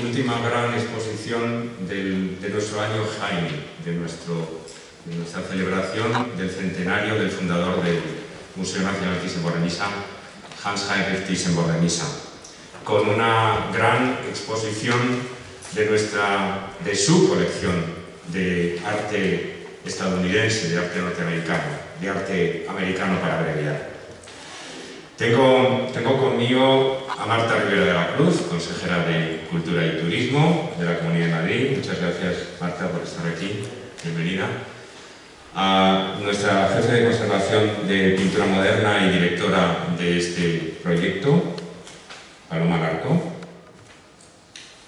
última gran exposición de nuestro año Jaime, de nuestra celebración del centenario del fundador del Museo Nacional Thyssen-Bornemisza, Hans-Heinrich Thyssen-Bornemisza, con una gran exposición de su colección de arte estadounidense, de arte norteamericano, de arte americano para abreviar. Tengo conmigo a Marta Rivera de la Cruz, consejera de Cultura y Turismo de la Comunidad de Madrid. Muchas gracias, Marta, por estar aquí. Bienvenida. A nuestra jefe de conservación de pintura moderna y directora de este proyecto, Paloma Larco.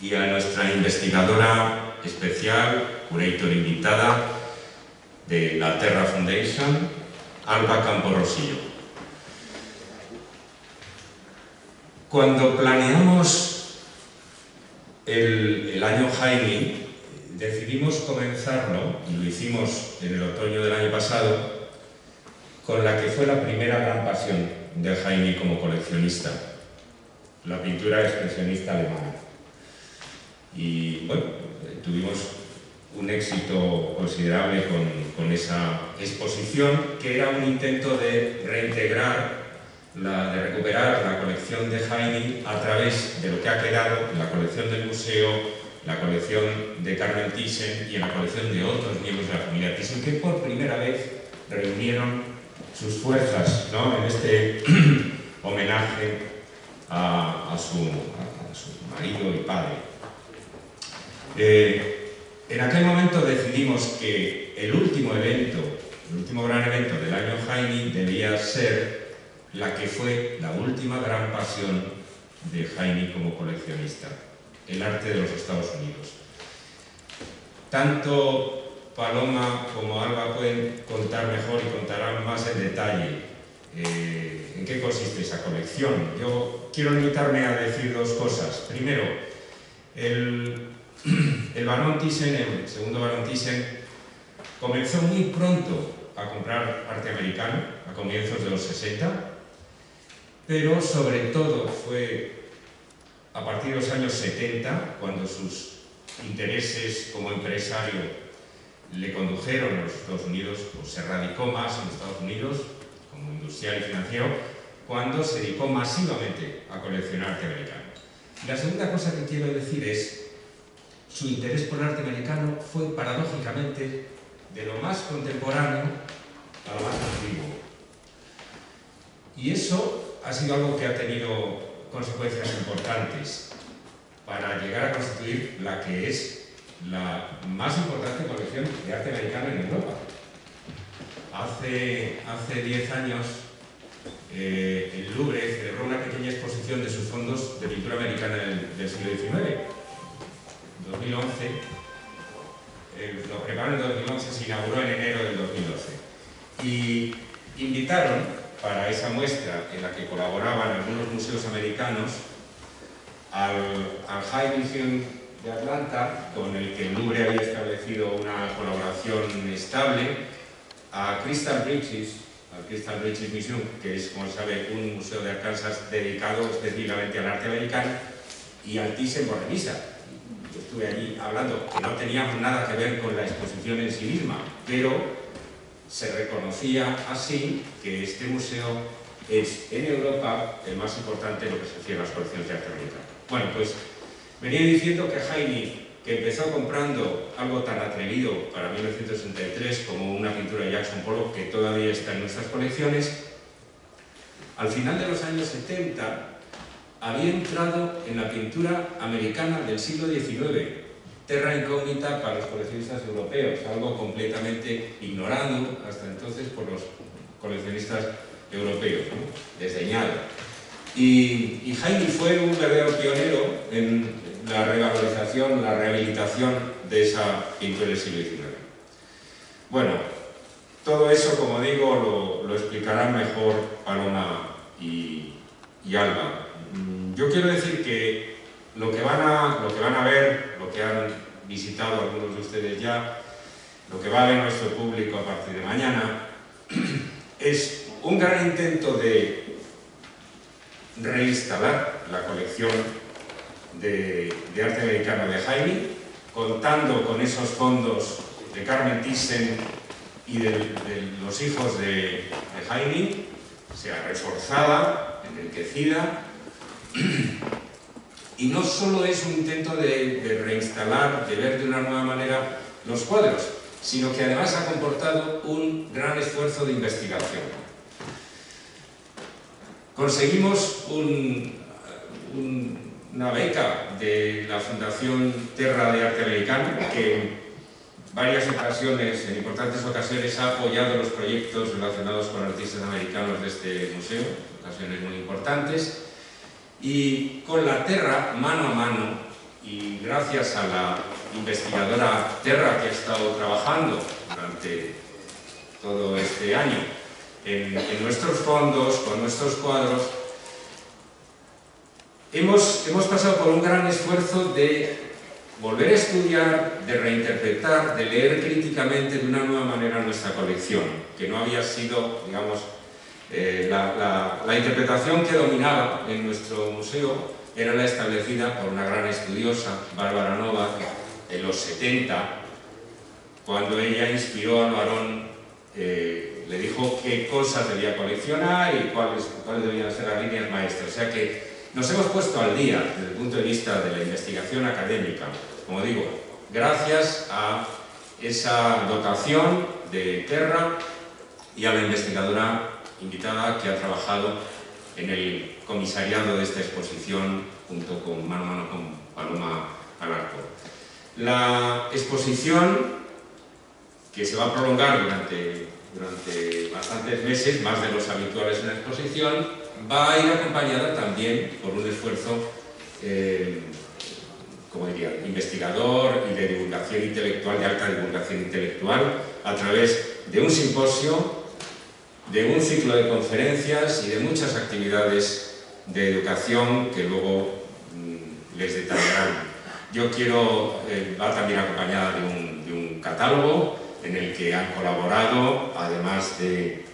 Y a nuestra investigadora especial, curator invitada de la Terra Foundation, Alba Campo Rosillo. Cuando planeamos el año Jaime, decidimos comenzarlo, y lo hicimos en el otoño del año pasado, con la que fue la primera gran pasión de Jaime como coleccionista, la pintura expresionista alemana. Y bueno, tuvimos un éxito considerable con esa exposición, que era un intento de reintegrar, de recuperar la colección de Jaime a través de lo que ha quedado en la colección del museo, la colección de Carmen Thyssen y en la colección de otros miembros de la familia Thyssen, que por primera vez reunieron sus fuerzas, ¿no?, en este homenaje a su marido y padre. En aquel momento decidimos que el último gran evento del año Jaime debía ser la que fue la última gran pasión de Jaime como coleccionista, el arte de los Estados Unidos. Tanto Paloma como Alba pueden contar mejor y contarán más en detalle en qué consiste esa colección. Yo quiero limitarme a decir dos cosas. Primero, el barón Thyssen, el segundo barón Thyssen, comenzó muy pronto a comprar arte americano, a comienzos de los 60, pero sobre todo fue a partir de los años 70, cuando sus intereses como empresario le condujeron a los Estados Unidos, pues se radicó más en los Estados Unidos como industrial y financiero, cuando se dedicó masivamente a coleccionar arte americano. Y la segunda cosa que quiero decir es, su interés por el arte americano fue paradójicamente de lo más contemporáneo a lo más antiguo. Y eso ha sido algo que ha tenido consecuencias importantes para llegar a constituir la que es la más importante colección de arte americano en Europa. Hace 10 años el Louvre celebró una pequeña exposición de sus fondos de pintura americana del siglo XIX. En 2011, lo prepararon en 2011, se inauguró en enero del 2012. Y invitaron para esa muestra, en la que colaboraban algunos museos americanos, al High Museum de Atlanta, con el que el Louvre había establecido una colaboración estable, a Crystal Bridges, al Crystal Bridges Museum, que es, como se sabe, un museo de Arkansas dedicado específicamente al arte americano, y al Thyssen-Bornemisza. Yo estuve allí hablando, que no teníamos nada que ver con la exposición en sí misma, pero se reconocía así que este museo es en Europa el más importante en lo que se refiere a las colecciones de arte americano. Bueno, pues venía diciendo que Jaime, que empezó comprando algo tan atrevido para 1963 como una pintura de Jackson Pollock, que todavía está en nuestras colecciones, al final de los años 70 había entrado en la pintura americana del siglo XIX, terra incógnita para los coleccionistas europeos, algo completamente ignorado hasta entonces por los coleccionistas europeos, ¿no?, desdeñado. Y Jaime fue un verdadero pionero en la revalorización, la rehabilitación de esa pintura del siglo XIX. Bueno, todo eso, como digo, lo explicarán mejor Paloma y Alba. Yo quiero decir que lo que van a ver, lo que han visitado algunos de ustedes ya, lo que va a ver nuestro público a partir de mañana, es un gran intento de reinstalar la colección de arte americano de Jaime, contando con esos fondos de Carmen Thyssen y de los hijos de Jaime, sea reforzada, enriquecida, y no solo es un intento de reinstalar, de ver de una nueva manera los cuadros, sino que además ha comportado un gran esfuerzo de investigación. Conseguimos una beca de la Fundación Terra de Arte Americano, que en varias ocasiones, en importantes ocasiones, ha apoyado los proyectos relacionados con artistas americanos de este museo, ocasiones muy importantes, y con la Terra, mano a mano, y gracias a la investigadora Terra, que ha estado trabajando durante todo este año en nuestros fondos, con nuestros cuadros, hemos pasado por un gran esfuerzo de volver a estudiar, de reinterpretar, de leer críticamente de una nueva manera nuestra colección, que no había sido, digamos, la interpretación que dominaba en nuestro museo era la establecida por una gran estudiosa, Bárbara Nova, en los 70, cuando ella inspiró a Noirón, le dijo qué cosas debía coleccionar y cuáles debían ser las líneas maestras. O sea que nos hemos puesto al día desde el punto de vista de la investigación académica, como digo, gracias a esa dotación de Terra y a la investigadora invitada que ha trabajado en el comisariado de esta exposición junto con mano a mano con Paloma Alarco. La exposición, que se va a prolongar durante bastantes meses, más de los habituales en la exposición, va a ir acompañada también por un esfuerzo, como diría, investigador y de divulgación intelectual, de alta divulgación intelectual, a través de un simposio, de un ciclo de conferencias y de muchas actividades de educación que luego les detallarán. Yo quiero, va también acompañada de un catálogo en el que han colaborado, además de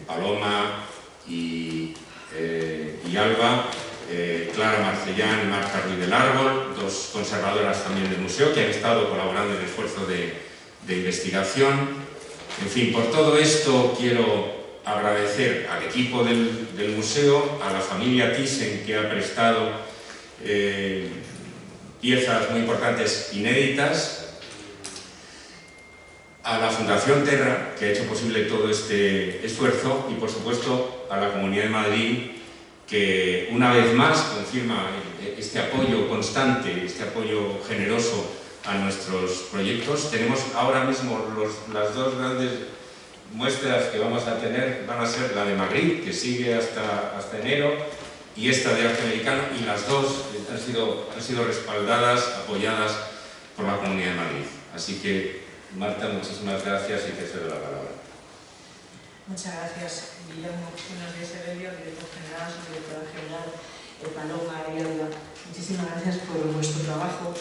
Paloma y Alba, Clara Marcellán y Marta Ruiz del Árbol, dos conservadoras también del museo que han estado colaborando en el esfuerzo de investigación. En fin, por todo esto quiero agradecer al equipo del museo, a la familia Thyssen, que ha prestado piezas muy importantes inéditas, a la Fundación Terra, que ha hecho posible todo este esfuerzo, y por supuesto a la Comunidad de Madrid, que una vez más confirma este apoyo constante, este apoyo generoso a nuestros proyectos. Tenemos ahora mismo las dos grandes muestras que vamos a tener, van a ser la de Madrid, que sigue hasta enero, y esta de arte americano, y las dos han sido respaldadas, apoyadas por la Comunidad de Madrid. Así que, Marta, muchísimas gracias y te cedo la palabra. Muchas gracias, Guillermo. Buenos días, Evelio, director general, subdirectora general, Paloma y Alba. Muchísimas gracias por vuestro trabajo.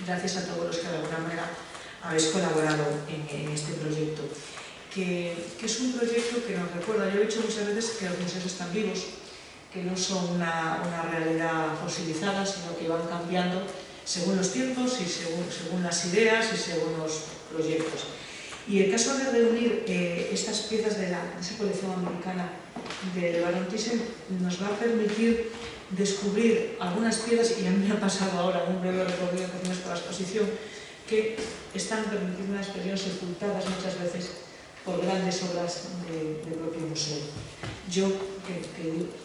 Gracias a todos los que de alguna manera habéis colaborado en este proyecto, que es un proyecto que nos recuerda, yo he dicho muchas veces que los museos están vivos, que no son una realidad fosilizada, sino que van cambiando según los tiempos y según las ideas y según los proyectos. Y el caso de reunir estas piezas de esa colección americana de Barón Thyssen nos va a permitir descubrir algunas piezas, y a mí me ha pasado ahora un breve recorrido que hacemos por la exposición, que están permitiendo una expresión sepultadas muchas veces por grandes obras del propio museo. Yo, que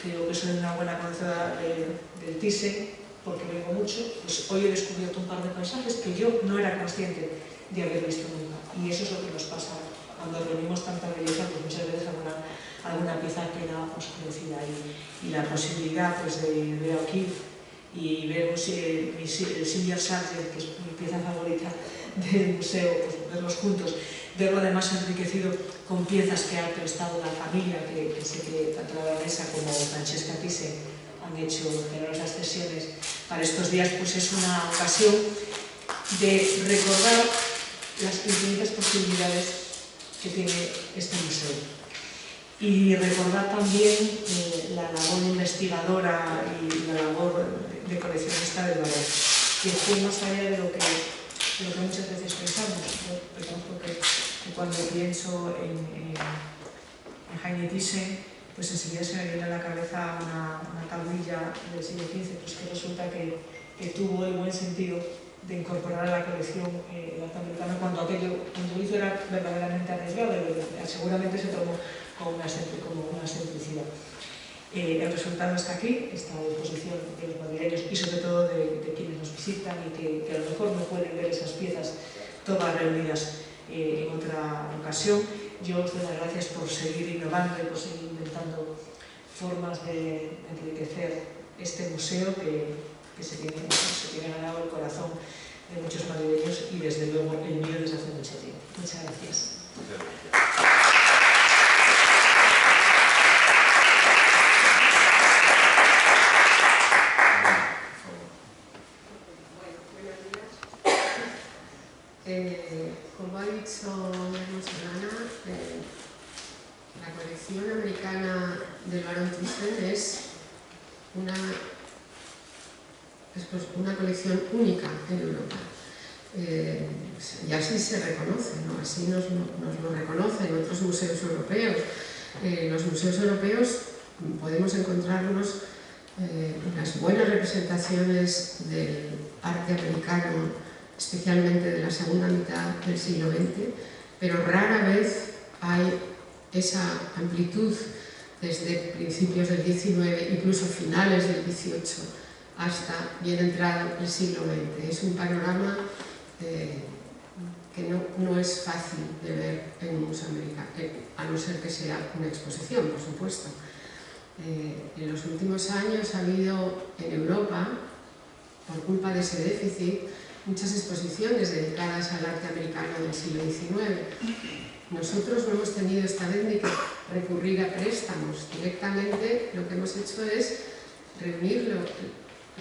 creo que soy una buena conocedora del Thyssen, porque vengo mucho, pues hoy he descubierto un par de paisajes que yo no era consciente de haber visto nunca. Y eso es lo que nos pasa cuando reunimos tanta belleza, pues muchas veces alguna pieza queda oscurecida, y la posibilidad pues, de ver aquí y ver el Silvia Sargent, que es mi pieza favorita del museo, pues verlos juntos, verlo además enriquecido con piezas que ha prestado la familia, que sé que tanto la baronesa como Francesca Thyssen han hecho generosas cesiones para estos días, pues es una ocasión de recordar las infinitas posibilidades que tiene este museo y recordar también la labor investigadora y la labor de coleccionista del valor, que fue más allá de lo que muchas veces pensamos. Yo reconozco que cuando pienso en Heine Thyssen, pues enseguida se me viene a la cabeza una tablilla del siglo XV, pues que resulta que tuvo el buen sentido de incorporar a la colección el arte americano cuando lo hizo era verdaderamente arriesgado, y seguramente se tomó como una simplicidad. El resultado está aquí, está a disposición de los madrileños y sobre todo de quienes nos visitan y que a lo mejor no pueden ver esas piezas todas reunidas en otra ocasión. Yo os doy las gracias por seguir innovando y por seguir inventando formas de enriquecer este museo que se tiene ganado el corazón de muchos madrileños y desde luego el mío desde hace mucho tiempo. Muchas gracias. Como ha dicho Ana, la colección americana del Barón Thyssen es una colección única en Europa. Y así se reconoce, ¿no? Así nos lo reconocen otros museos europeos. En los museos europeos podemos encontrarnos unas buenas representaciones del arte americano, especialmente de la segunda mitad del siglo XX, pero rara vez hay esa amplitud desde principios del XIX, incluso finales del XVIII, hasta bien entrado el siglo XX. Es un panorama que no es fácil de ver en un museo americano, a no ser que sea una exposición, por supuesto. En los últimos años ha habido en Europa, por culpa de ese déficit, muchas exposiciones dedicadas al arte americano del siglo XIX. Nosotros no hemos tenido esta vez ni que recurrir a préstamos. Directamente lo que hemos hecho es reunir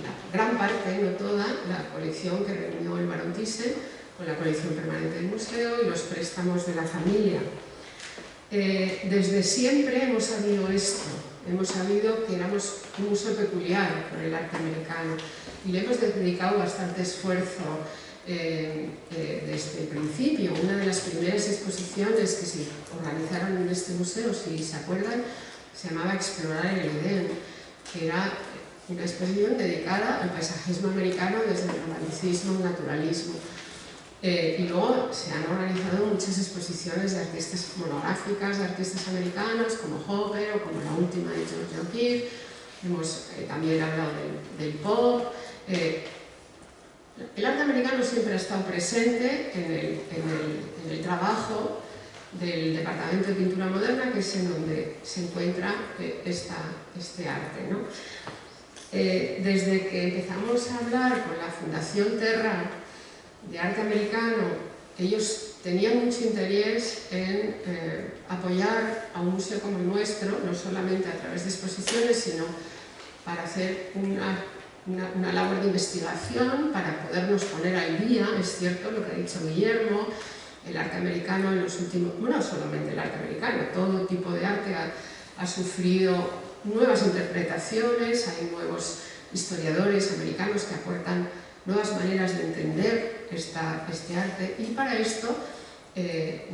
la gran parte, no toda, la colección que reunió el Barón Thyssen con la colección permanente del museo y los préstamos de la familia. Desde siempre hemos sabido esto, hemos sabido que éramos un museo peculiar por el arte americano y le hemos dedicado bastante esfuerzo desde el principio. Una de las primeras exposiciones que se organizaron en este museo, si se acuerdan, se llamaba Explorar el Edén, que era una exposición dedicada al paisajismo americano desde el romanticismo, el naturalismo. Y luego se han organizado muchas exposiciones de artistas monográficas, de artistas americanos como Hopper o como la última de George O'Keeffe. Hemos también hablado del pop. El arte americano siempre ha estado presente en el trabajo del Departamento de Pintura Moderna, que es en donde se encuentra este arte, ¿no? Desde que empezamos a hablar con la Fundación Terra de arte americano, ellos tenían mucho interés en apoyar a un museo como el nuestro, no solamente a través de exposiciones, sino para hacer una labor de investigación, para podernos poner al día. Es cierto lo que ha dicho Guillermo, el arte americano en los últimos... Bueno, no solamente el arte americano, todo tipo de arte ha sufrido nuevas interpretaciones, hay nuevos historiadores americanos que aportan nuevas maneras de entender este arte, y para esto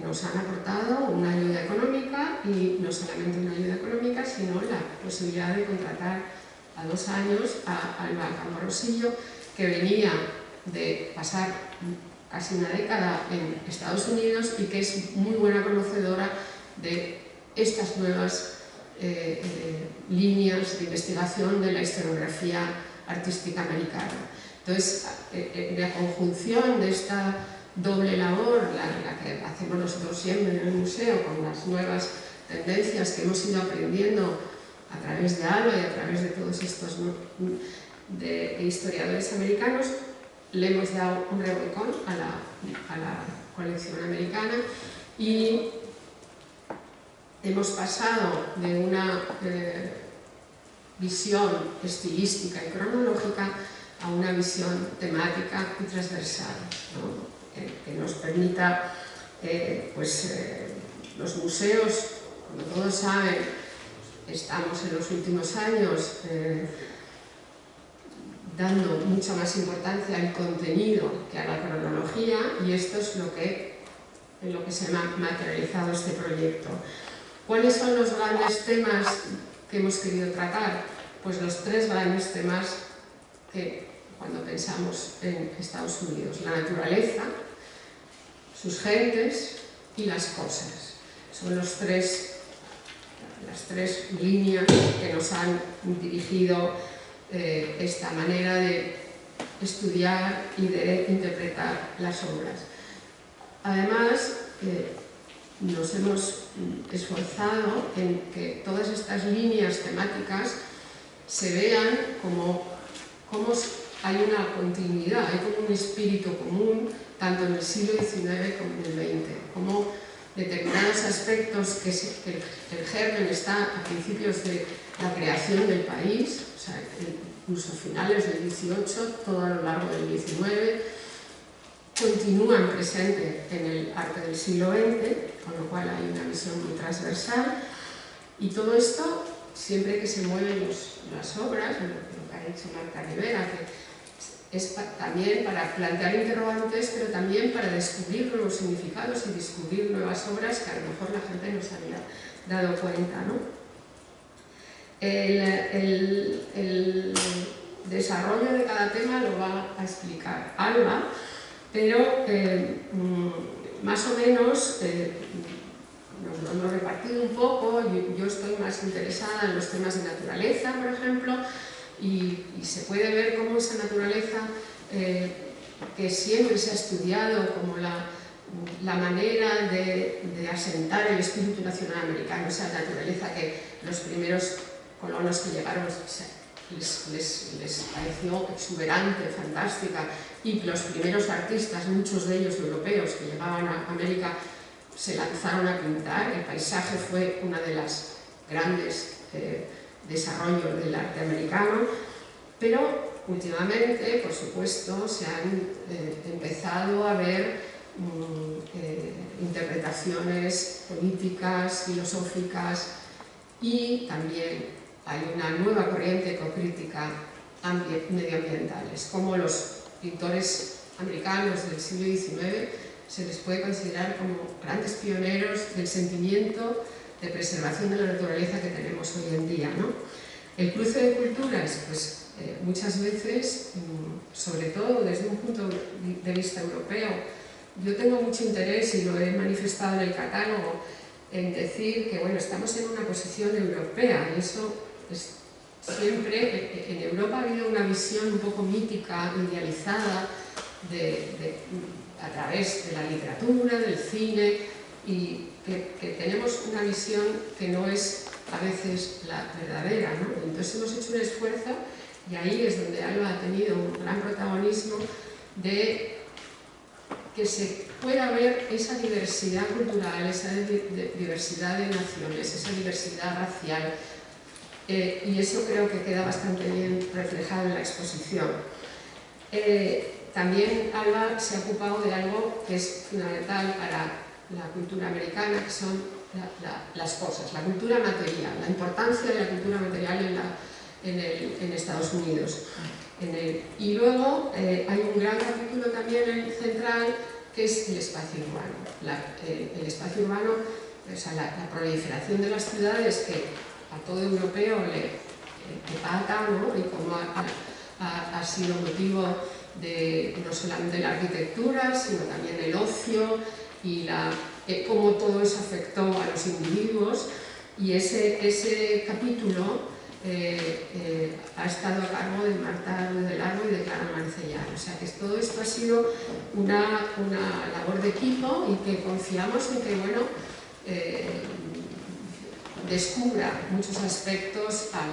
nos han aportado una ayuda económica, y no solamente una ayuda económica, sino la posibilidad de contratar a 2 años a Alba Campo-Rosillo, que venía de pasar casi una década en Estados Unidos y que es muy buena conocedora de estas nuevas líneas de investigación de la historiografía artística americana. Entonces, la conjunción de esta doble labor, la que hacemos nosotros siempre en el museo, con las nuevas tendencias que hemos ido aprendiendo a través de Alba y a través de todos estos de historiadores americanos, le hemos dado un revolcón a la colección americana y hemos pasado de una visión estilística y cronológica a una visión temática y transversal, ¿no? Que nos permita, los museos, como todos saben, estamos en los últimos años dando mucha más importancia al contenido que a la cronología, y esto es en lo que se ha materializado este proyecto. ¿Cuáles son los grandes temas que hemos querido tratar? Pues los tres grandes temas que cuando pensamos en Estados Unidos: la naturaleza, sus gentes y las cosas. Son las tres líneas que nos han dirigido esta manera de estudiar y de interpretar las obras. Además, nos hemos esforzado en que todas estas líneas temáticas se vean como hay una continuidad, hay como un espíritu común tanto en el siglo XIX como en el XX, como determinados aspectos que el germen está a principios de la creación del país, o sea, incluso finales del XVIII, todo a lo largo del XIX, continúan presentes en el arte del siglo XX, con lo cual hay una visión muy transversal, y todo esto, siempre que se mueven las obras, lo que ha dicho Marta Rivera, que es también para plantear interrogantes, pero también para descubrir nuevos significados y descubrir nuevas obras que a lo mejor la gente no se había dado cuenta, ¿no? El desarrollo de cada tema lo va a explicar Alba, pero más o menos nos lo he repartido un poco. Yo estoy más interesada en los temas de naturaleza, por ejemplo, y se puede ver cómo esa naturaleza que siempre se ha estudiado como la manera de asentar el espíritu nacional americano, esa naturaleza que los primeros colonos que llegaron les pareció exuberante, fantástica, y los primeros artistas, muchos de ellos europeos que llegaban a América, se lanzaron a pintar. El paisaje fue una de las grandes desarrollos del arte americano, pero últimamente, por supuesto, se han empezado a ver interpretaciones políticas, filosóficas, y también hay una nueva corriente ecocrítica medioambientales, como los pintores americanos del siglo XIX se les puede considerar como grandes pioneros del sentimiento de preservación de la naturaleza que tenemos hoy en día, ¿no? El cruce de culturas, pues muchas veces, sobre todo desde un punto de vista europeo, yo tengo mucho interés, y lo he manifestado en el catálogo, en decir que bueno, estamos en una posición europea, y eso es siempre, en Europa ha habido una visión un poco mítica, idealizada, a través de la literatura, del cine, y que tenemos una visión que no es a veces la verdadera, ¿no? Entonces hemos hecho un esfuerzo, y ahí es donde Alba ha tenido un gran protagonismo, de que se pueda ver esa diversidad cultural, esa diversidad de naciones, esa diversidad racial, y eso creo que queda bastante bien reflejado en la exposición. También Alba se ha ocupado de algo que es fundamental para la cultura americana, que son las cosas, la cultura material, la importancia de la cultura material en Estados Unidos. Y luego hay un gran capítulo también central, que es el espacio urbano. El espacio urbano, o sea, la proliferación de las ciudades, que a todo europeo le impacta, ¿no? Y cómo ha sido motivo de no solamente la arquitectura, sino también el ocio, y cómo todo eso afectó a los individuos. Y ese capítulo ha estado a cargo de Marta Ruiz del Árbol y de Clara Mancellán. O sea que todo esto ha sido una labor de equipo, y que confiamos en que bueno, descubra muchos aspectos al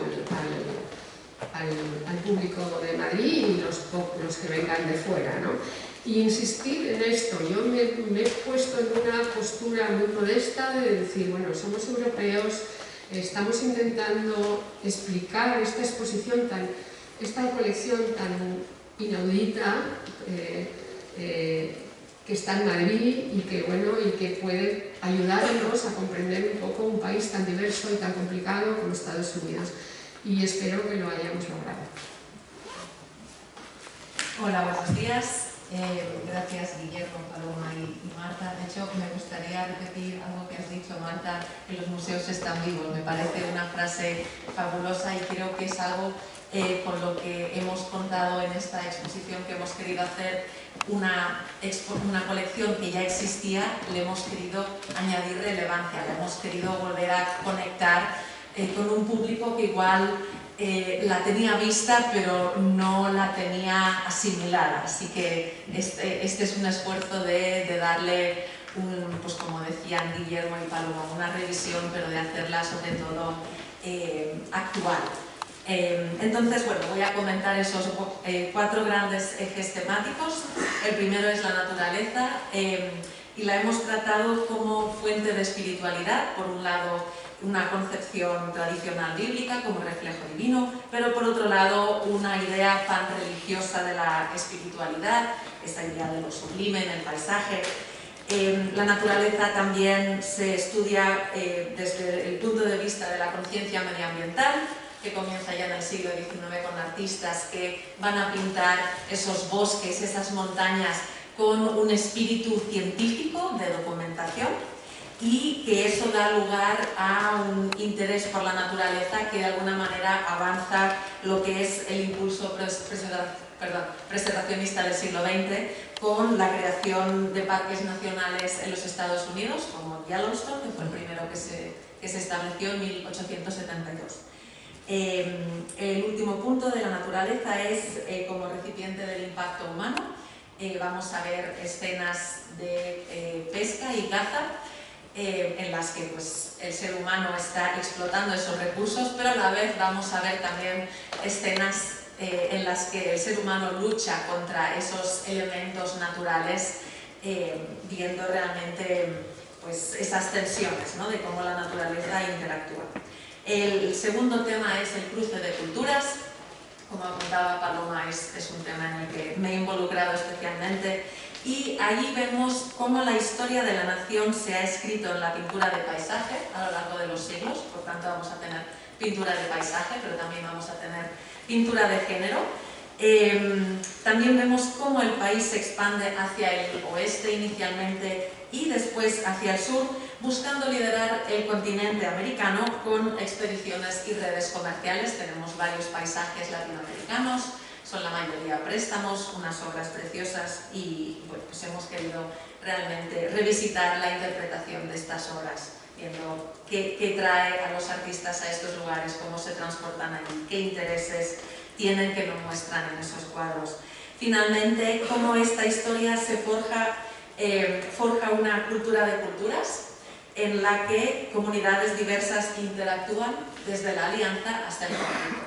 público de Madrid y los que vengan de fuera, ¿no? Y insistir en esto. Yo me he puesto en una postura muy modesta de decir, bueno, somos europeos, estamos intentando explicar esta exposición, esta colección tan inaudita, que está en Madrid, y que puede ayudarnos a comprender un poco un país tan diverso y tan complicado como Estados Unidos. Y espero que lo hayamos logrado. Hola, buenos días. Gracias Guillermo, Paloma y Marta. De hecho, me gustaría repetir algo que has dicho, Marta, que los museos están vivos. Me parece una frase fabulosa y creo que es algo con lo que hemos contado en esta exposición, que hemos querido hacer una colección que ya existía, le hemos querido añadir relevancia, le hemos querido volver a conectar con un público que igual la tenía vista pero no la tenía asimilada, así que este es un esfuerzo de darle, pues como decían Guillermo y Paloma, una revisión, pero de hacerla sobre todo actual. Entonces, bueno, voy a comentar esos 4 grandes ejes temáticos. El primero es la naturaleza y la hemos tratado como fuente de espiritualidad, por un lado una concepción tradicional bíblica como reflejo divino, pero por otro lado una idea panreligiosa de la espiritualidad, esa idea de lo sublime en el paisaje. La naturaleza también se estudia desde el punto de vista de la conciencia medioambiental, que comienza ya en el siglo XIX con artistas que van a pintar esos bosques, esas montañas con un espíritu científico de documentación, y que eso da lugar a un interés por la naturaleza que de alguna manera avanza lo que es el impulso preservacionista del siglo XX, con la creación de parques nacionales en los Estados Unidos, como Yellowstone, que fue el primero que se estableció en 1872. El último punto de la naturaleza es como recipiente del impacto humano. Vamos a ver escenas de pesca y caza, en las que pues, el ser humano está explotando esos recursos, pero a la vez vamos a ver también escenas en las que el ser humano lucha contra esos elementos naturales, viendo realmente pues, esas tensiones, ¿no?, de cómo la naturaleza interactúa. El segundo tema es el cruce de culturas. Como apuntaba Paloma, es un tema en el que me he involucrado especialmente. Y allí vemos cómo la historia de la nación se ha escrito en la pintura de paisaje a lo largo de los siglos. Por tanto, vamos a tener pintura de paisaje, pero también vamos a tener pintura de género. También vemos cómo el país se expande hacia el oeste inicialmente y después hacia el sur, buscando liderar el continente americano con expediciones y redes comerciales. Tenemos varios paisajes latinoamericanos, son la mayoría préstamos, unas obras preciosas, y bueno, pues hemos querido realmente revisitar la interpretación de estas obras, viendo qué trae a los artistas a estos lugares, cómo se transportan allí, qué intereses tienen que no muestran en esos cuadros. Finalmente, cómo esta historia se forja una cultura de culturas en la que comunidades diversas interactúan desde la alianza hasta el conflicto.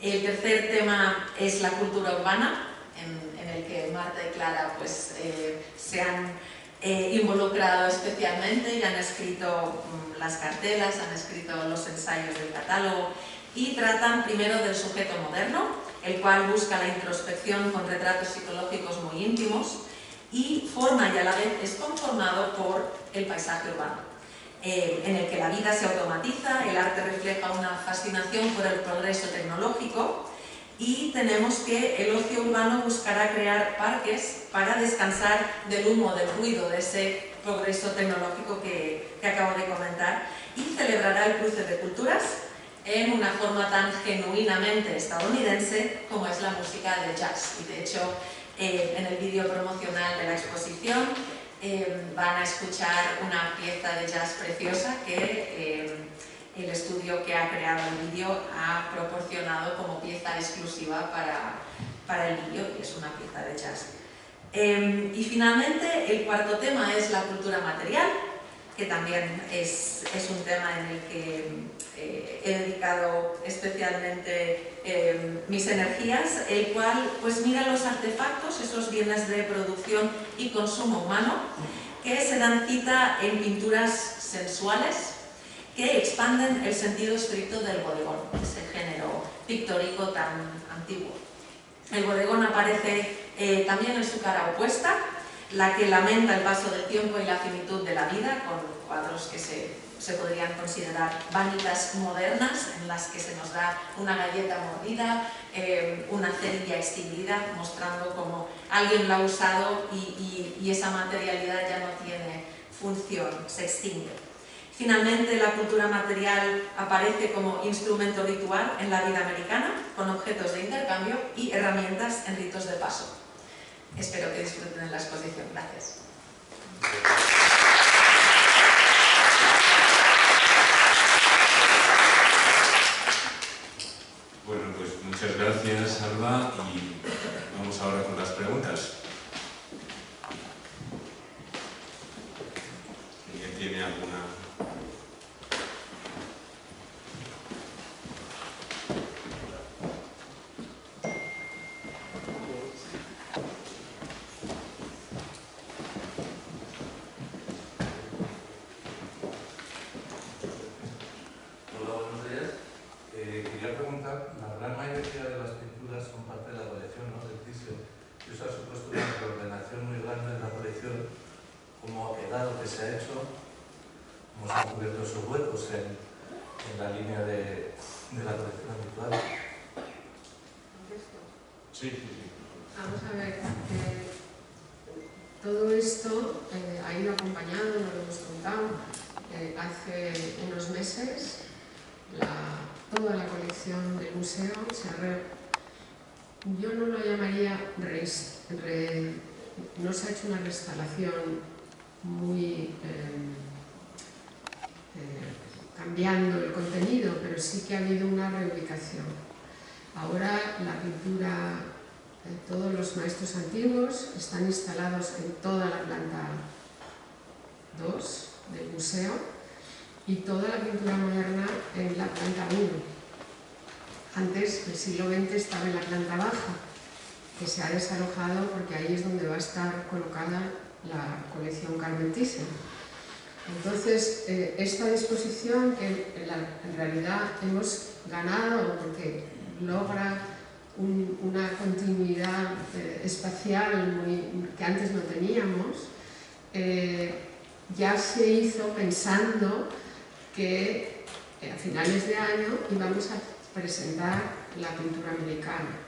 El tercer tema es la cultura urbana, en el que Marta y Clara pues, se han involucrado especialmente y han escrito las cartelas, han escrito los ensayos del catálogo, y tratan primero del sujeto moderno, el cual busca la introspección con retratos psicológicos muy íntimos, y forma y a la vez es conformado por el paisaje urbano, en el que la vida se automatiza, el arte refleja una fascinación por el progreso tecnológico, y tenemos que el ocio urbano buscará crear parques para descansar del humo, del ruido, de ese progreso tecnológico que acabo de comentar, y celebrará el cruce de culturas en una forma tan genuinamente estadounidense como es la música del jazz. Y de hecho, en el vídeo promocional de la exposición van a escuchar una pieza de jazz preciosa que el estudio que ha creado el vídeo ha proporcionado como pieza exclusiva para el vídeo, y es una pieza de jazz. Y finalmente, el cuarto tema es la cultura material, que también es un tema en el que he dedicado especialmente mis energías, el cual pues mira los artefactos, esos bienes de producción y consumo humano, que se dan cita en pinturas sensuales que expanden el sentido estricto del bodegón, ese género pictórico tan antiguo. El bodegón aparece también en su cara opuesta, la que lamenta el paso del tiempo y la finitud de la vida, con cuadros que se se podrían considerar vanitas modernas en las que se nos da una galleta mordida, una cerilla extinguida, mostrando cómo alguien la ha usado y esa materialidad ya no tiene función, se extingue. Finalmente, la cultura material aparece como instrumento ritual en la vida americana, con objetos de intercambio y herramientas en ritos de paso. Espero que disfruten de la exposición. Gracias. Bueno, pues muchas gracias, Alba, y vamos ahora con las preguntas. ¿Alguien tiene alguna? Quería preguntar, la gran mayoría de las pinturas son parte de la colección, ¿no?, del Thyssen. Y eso ha supuesto una reordenación muy grande de la colección, como el dado que se ha hecho, cómo se han cubierto esos huecos en la línea de la colección habitual. Sí. Vamos a ver, todo esto ha ido acompañado, nos lo hemos contado, hace unos meses toda la colección del museo yo no lo llamaría no se ha hecho una restauración muy cambiando el contenido, pero sí que ha habido una reubicación. Ahora la pintura, todos los maestros antiguos están instalados en toda la planta 2 del museo, y toda la pintura moderna en la planta 1. Antes, el siglo XX estaba en la planta baja, que se ha desalojado porque ahí es donde va a estar colocada la colección Carmen Thyssen. Entonces, esta disposición que en realidad hemos ganado porque logra una continuidad espacial que antes no teníamos, ya se hizo pensando que a finales de año íbamos a presentar la pintura americana.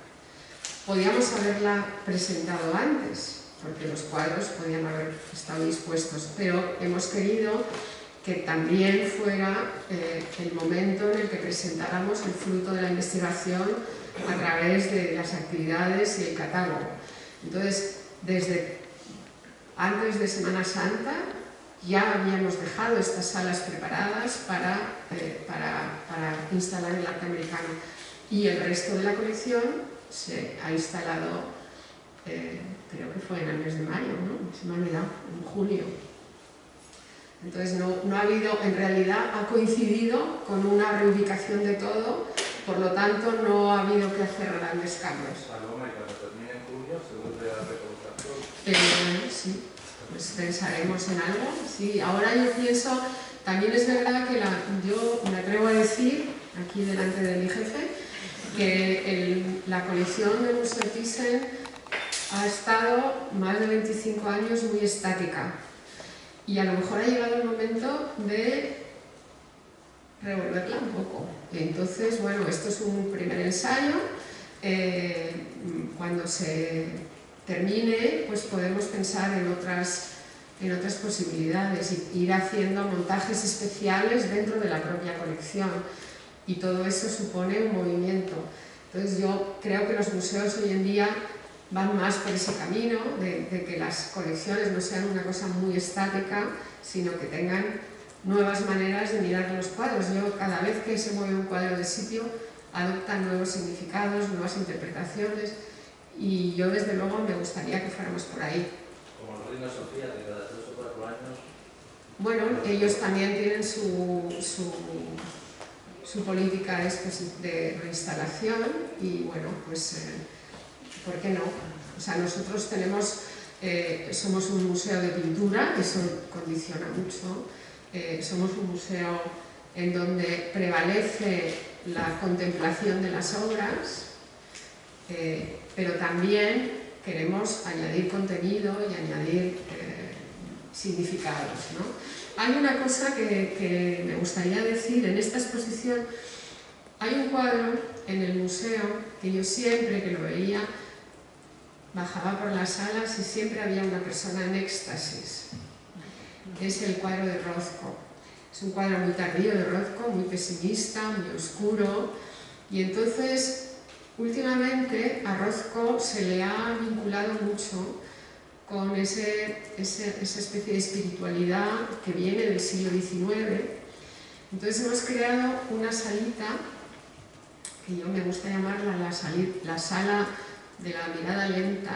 Podíamos haberla presentado antes, porque los cuadros podían haber estado dispuestos, pero hemos querido que también fuera el momento en el que presentáramos el fruto de la investigación a través de las actividades y el catálogo. Entonces, desde antes de Semana Santa, ya habíamos dejado estas salas preparadas para instalar el arte americano, y el resto de la colección se ha instalado, creo que fue en el mes de mayo, ¿no? Se me ha olvidado, en julio. Entonces no ha habido, en realidad ha coincidido con una reubicación de todo, por lo tanto no ha habido que hacer grandes cambios. Paloma, y cuando termine en junio se vuelve a recolocar todo. Sí. Pues pensaremos en algo. Sí, ahora yo pienso, también es verdad que yo me atrevo a decir, aquí delante de mi jefe, que la colección del Museo Thyssen ha estado más de 25 años muy estática. Y a lo mejor ha llegado el momento de revolverla un poco. Entonces, bueno, esto es un primer ensayo. Cuando se termine, pues podemos pensar en otras posibilidades y ir haciendo montajes especiales dentro de la propia colección, y todo eso supone un movimiento. Entonces yo creo que los museos hoy en día van más por ese camino de que las colecciones no sean una cosa muy estática, sino que tengan nuevas maneras de mirar los cuadros. Cada vez que se mueve un cuadro de sitio, adoptan nuevos significados, nuevas interpretaciones, y yo desde luego me gustaría que fuéramos por ahí. Como la Reina Sofía, que cada 3 o 4 años... Bueno, ellos también tienen su política de reinstalación, y bueno, pues ¿por qué no? O sea, nosotros somos un museo de pintura, eso condiciona mucho, somos un museo en donde prevalece la contemplación de las obras, pero también queremos añadir contenido y añadir significados, ¿no? Hay una cosa que me gustaría decir en esta exposición. Hay un cuadro en el museo que yo siempre que lo veía bajaba por las salas y siempre había una persona en éxtasis. Es el cuadro de Rothko. Es un cuadro muy tardío de Rothko, muy pesimista, muy oscuro. Y entonces, últimamente a Rothko se le ha vinculado mucho con esa especie de espiritualidad que viene del siglo XIX. Entonces hemos creado una salita que yo me gusta llamarla la sala de la mirada lenta,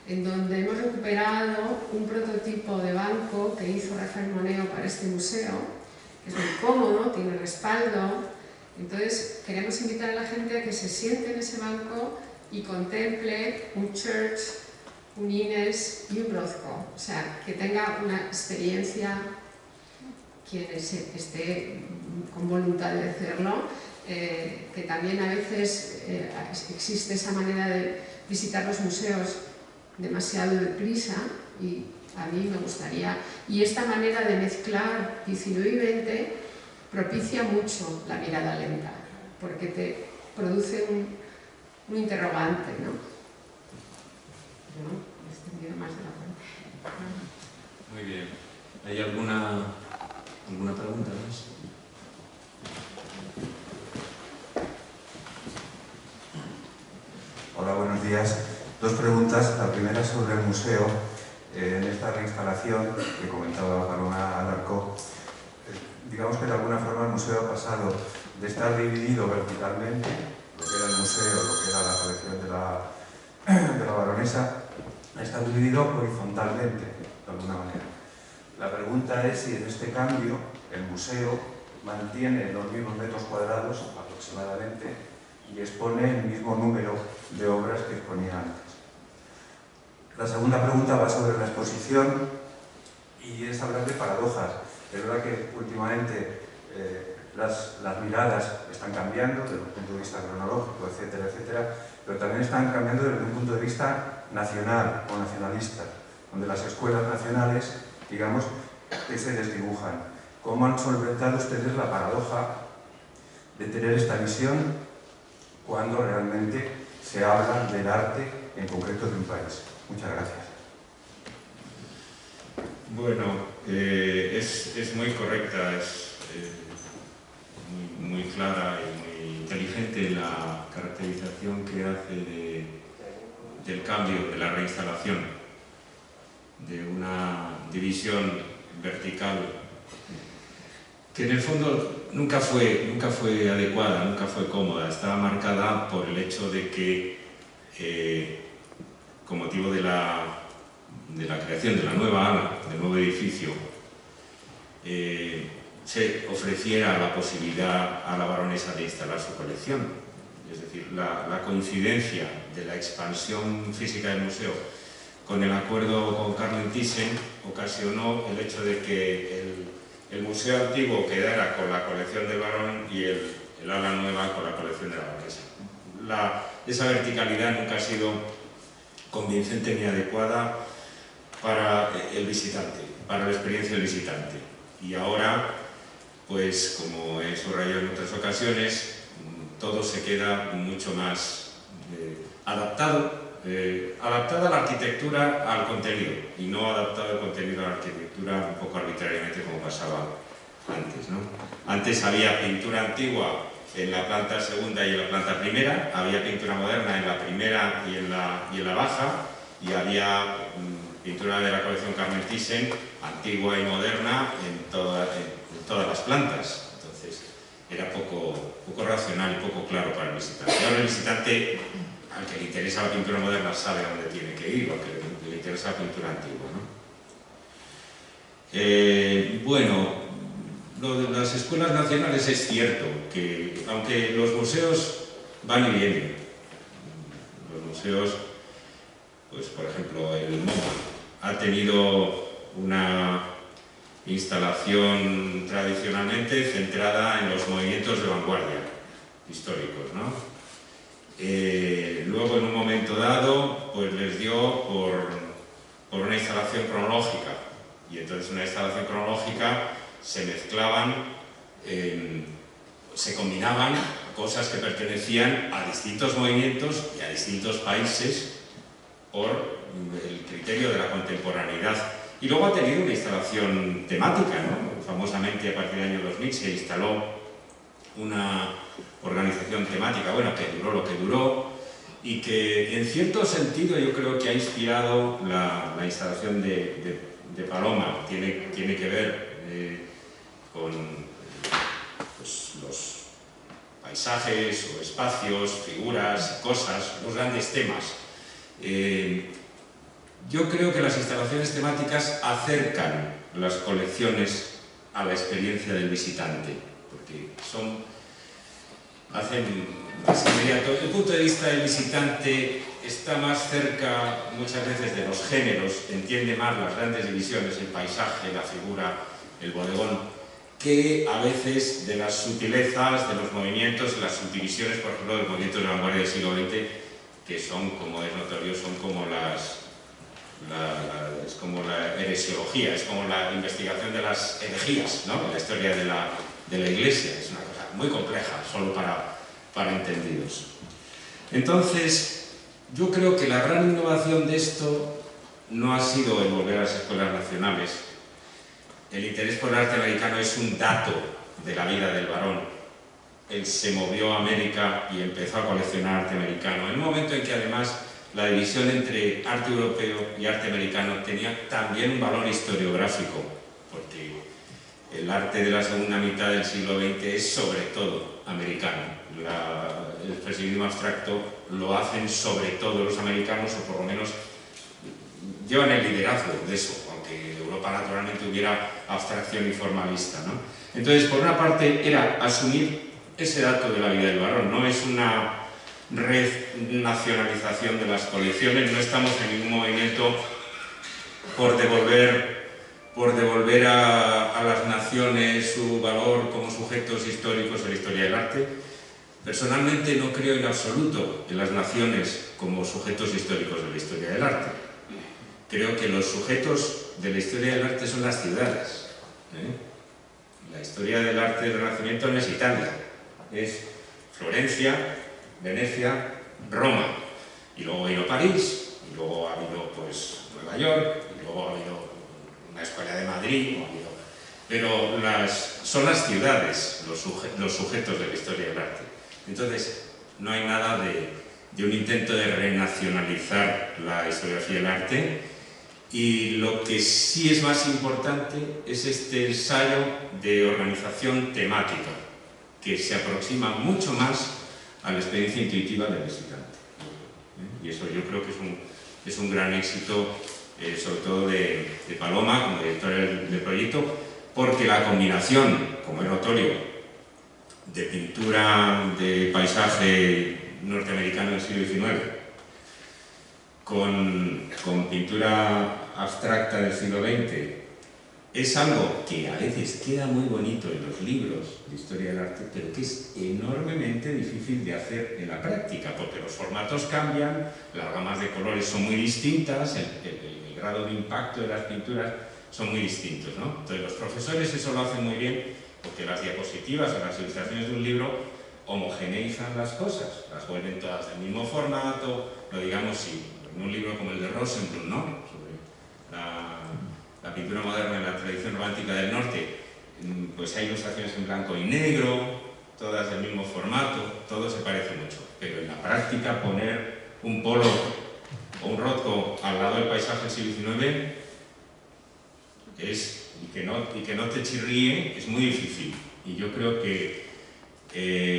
en donde hemos recuperado un prototipo de banco que hizo Rafael Moneo para este museo, que es muy cómodo, tiene respaldo. Entonces queremos invitar a la gente a que se siente en ese banco y contemple un Church, un Innes y un Rothko, o sea, que tenga una experiencia, quien esté con voluntad de hacerlo, que también a veces existe esa manera de visitar los museos demasiado deprisa, y a mí me gustaría, y esta manera de mezclar 19 y 20 propicia mucho la mirada lenta, porque te produce un interrogante, ¿no? Más de la cuenta. Muy bien. ¿Hay alguna pregunta más? Hola, buenos días. Dos preguntas. La primera sobre el museo. En esta reinstalación que comentaba Paloma Alarcó, digamos que de alguna forma el museo ha pasado de estar dividido verticalmente, lo que era el museo, lo que era la colección de la Baronesa, está dividido horizontalmente, de alguna manera. La pregunta es si en este cambio el museo mantiene los mismos metros cuadrados aproximadamente y expone el mismo número de obras que exponía antes. La segunda pregunta va sobre la exposición y es hablar de paradojas. Es verdad que últimamente las miradas están cambiando desde un punto de vista cronológico, etcétera, etcétera, pero también están cambiando desde un punto de vista nacional o nacionalista, donde las escuelas nacionales, digamos, que se desdibujan. ¿Cómo han solventado ustedes la paradoja de tener esta visión cuando realmente se habla del arte en concreto de un país? Muchas gracias. Bueno, es muy correcta, es muy clara y muy inteligente la caracterización que hace del cambio, de la reinstalación, de una división vertical que en el fondo nunca fue adecuada, nunca fue cómoda. Estaba marcada por el hecho de que, con motivo de la creación de la nueva ala, del nuevo edificio, se ofreciera la posibilidad a la Baronesa de instalar su colección. Es decir, la coincidencia de la expansión física del museo con el acuerdo con Carmen Thyssen ocasionó el hecho de que el museo antiguo quedara con la colección del Barón y el ala nueva con la colección de la Baronesa. Esa verticalidad nunca ha sido convincente ni adecuada para el visitante, para la experiencia del visitante. Y ahora, pues como he subrayado en otras ocasiones, todo se queda mucho más adaptado a la arquitectura, al contenido, y no adaptado el contenido a la arquitectura un poco arbitrariamente como pasaba antes, ¿no? Antes había pintura antigua en la planta segunda y en la planta primera, había pintura moderna en la primera y en la baja, y había pintura de la colección Carmen Thyssen, antigua y moderna, en todas las plantas. Entonces era poco racional y poco claro para el visitante. Ahora el visitante, al que le interesa la pintura moderna, sabe a dónde tiene que ir, o al que le interesa la pintura antigua, ¿no? Bueno, lo de las escuelas nacionales es cierto, que aunque los museos van y vienen, los museos, pues por ejemplo el MoMA ha tenido una instalación tradicionalmente centrada en los movimientos de vanguardia históricos, ¿no? Luego en un momento dado pues les dio por una instalación cronológica, Y entonces en una instalación cronológica se mezclaban, se combinaban cosas que pertenecían a distintos movimientos y a distintos países por el criterio de la contemporaneidad. Y luego ha tenido una instalación temática, ¿no? Famosamente a partir del año 2000 se instaló una organización temática, bueno, que duró lo que duró y que en cierto sentido yo creo que ha inspirado la instalación de Paloma. Tiene que ver con pues, los paisajes o espacios, figuras, cosas, los grandes temas. Yo creo que las instalaciones temáticas acercan las colecciones a la experiencia del visitante, porque hacen más inmediato. Desde el punto de vista del visitante está más cerca muchas veces de los géneros, entiende más las grandes divisiones, el paisaje, la figura, el bodegón, que a veces de las sutilezas, de los movimientos, las subdivisiones, por ejemplo, de los movimientos de la vanguardia del siglo XX, que son, como es notorio, son como es como la heresiología, es como la investigación de las herejías, ¿no? La historia de la Iglesia es una cosa muy compleja, solo para entendidos. Entonces, yo creo que la gran innovación de esto no ha sido el volver a las escuelas nacionales. El interés por el arte americano es un dato de la vida del varón. Él se movió a América y empezó a coleccionar arte americano. En un momento en que además la división entre arte europeo y arte americano tenía también un valor historiográfico, porque el arte de la segunda mitad del siglo XX es sobre todo americano. El expresionismo abstracto lo hacen sobre todo los americanos, o por lo menos llevan el liderazgo de eso, aunque en Europa naturalmente hubiera abstracción y formalista, ¿no? Entonces, por una parte, era asumir ese dato de la vida del varón, no es una renacionalización de las colecciones, no estamos en ningún movimiento por devolver a las naciones su valor como sujetos históricos en la historia del arte. Personalmente no creo en absoluto en las naciones como sujetos históricos de la historia del arte. Creo que los sujetos de la historia del arte son las ciudades. La historia del arte del Renacimiento no es Italia, es Florencia, Venecia, Roma, y luego ha ido París, y luego ha habido pues Nueva York, y luego ha habido una escuela de Madrid, pero son las ciudades los sujetos de la historia del arte. Entonces, no hay nada de un intento de renacionalizar la historiografía del arte, y lo que sí es más importante es este ensayo de organización temática, que se aproxima mucho más a la experiencia intuitiva del visitante. Y eso yo creo que es un gran éxito, sobre todo de Paloma, como directora del proyecto, porque la combinación, como es notorio, de pintura de paisaje norteamericano del siglo XIX con pintura abstracta del siglo XX es algo que a veces queda muy bonito en los libros de historia del arte, pero que es enormemente difícil de hacer en la práctica, porque los formatos cambian, las gamas de colores son muy distintas, el grado de impacto de las pinturas son muy distintos, ¿no? Entonces los profesores eso lo hacen muy bien, porque las diapositivas o las ilustraciones de un libro homogeneizan las cosas, las vuelven todas del mismo formato, lo digamos si en un libro como el de Rosenblum, ¿no? Sobre la pintura moderna en la tradición romántica del norte, pues hay ilustraciones en blanco y negro, todas del mismo formato, todo se parece mucho, pero en la práctica poner un polo o un Rothko al lado del paisaje del siglo XIX y que no te chirríe es muy difícil, y yo creo que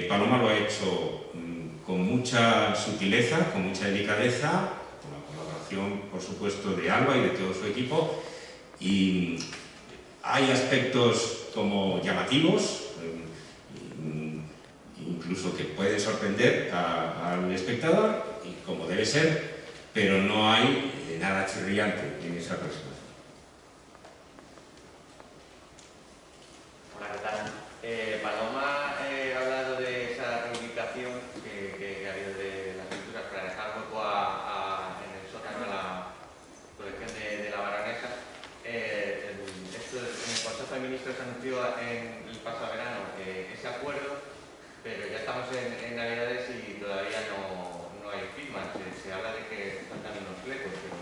Paloma lo ha hecho con mucha sutileza, con mucha delicadeza, con la colaboración, por supuesto, de Alba y de todo su equipo, y hay aspectos como llamativos, incluso que pueden sorprender al espectador, y como debe ser, pero no hay nada chirriante en esa presentación. Hola, ¿qué tal? Paloma ha hablado de esa reivindicación que ha habido de las pinturas para dejar hueco en el sótano a la colección de la Baronesa. El anunció en el pasado verano ese acuerdo, pero ya estamos en Navidades y todavía no hay firmas. Se habla de que faltan unos flecos, pero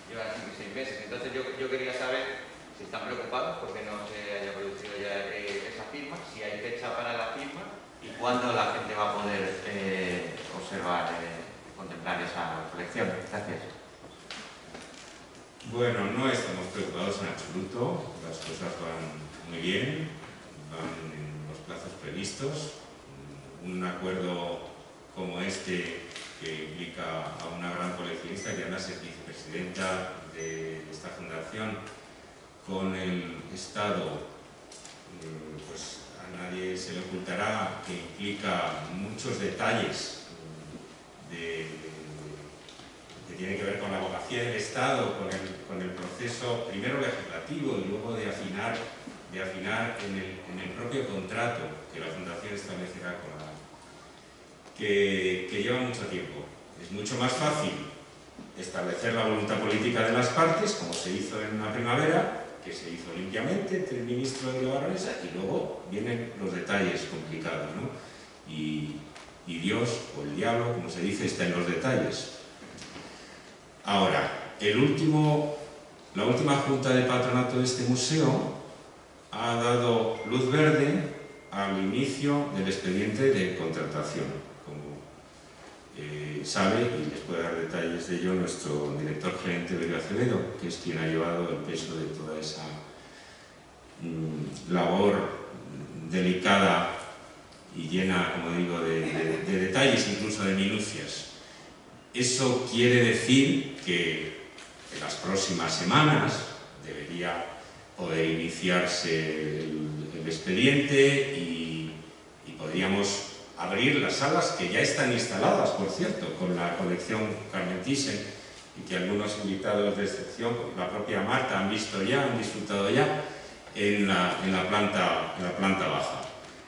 llevan 6 meses. Entonces yo quería saber si están preocupados porque no se haya producido ya esa firma, si hay fecha para la firma y cuándo la gente va a poder observar, contemplar esa colección. Gracias. Bueno, no estamos preocupados en absoluto, las cosas van muy bien, van en los plazos previstos. Un acuerdo como este, que implica a una gran coleccionista que además es vicepresidenta de esta fundación, con el Estado, pues a nadie se le ocultará que implica muchos detalles que tienen que ver con la abogacía del Estado, con el proceso primero legislativo y luego de afinar en el propio contrato que la Fundación establecerá con la que lleva mucho tiempo. Es mucho más fácil establecer la voluntad política de las partes, como se hizo en la primavera, que se hizo limpiamente entre el ministro de la Baronesa, y luego vienen los detalles complicados, ¿no? Y Dios, o el diablo, como se dice, está en los detalles. Ahora, la última junta de patronato de este museo ha dado luz verde al inicio del expediente de contratación. Como sabe, y les puede dar detalles de ello, nuestro director gerente, Belio Acevedo, que es quien ha llevado el peso de toda esa labor delicada y llena, como digo, de detalles, incluso de minucias. Eso quiere decir que en las próximas semanas debería poder iniciarse el expediente y podríamos abrir las salas que ya están instaladas, por cierto, con la colección Carmen Thyssen, y que algunos invitados de excepción, la propia Marta, han visto ya, han disfrutado ya en la planta baja.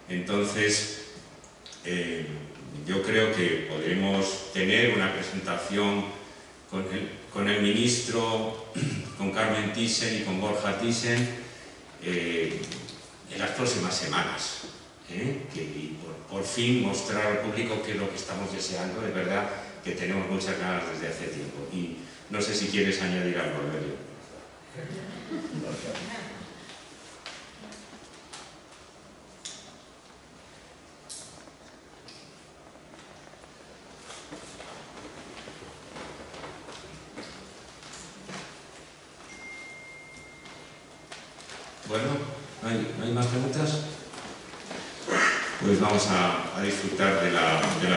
Entonces, yo creo que podremos tener una presentación con el ministro, con Carmen Thyssen y con Borja Thyssen en las próximas semanas. Y por fin mostrar al público que es lo que estamos deseando, de verdad que tenemos muchas ganas desde hace tiempo. Y no sé si quieres añadir algo, Belio. Bueno, ¿no hay más preguntas? Pues vamos a disfrutar de la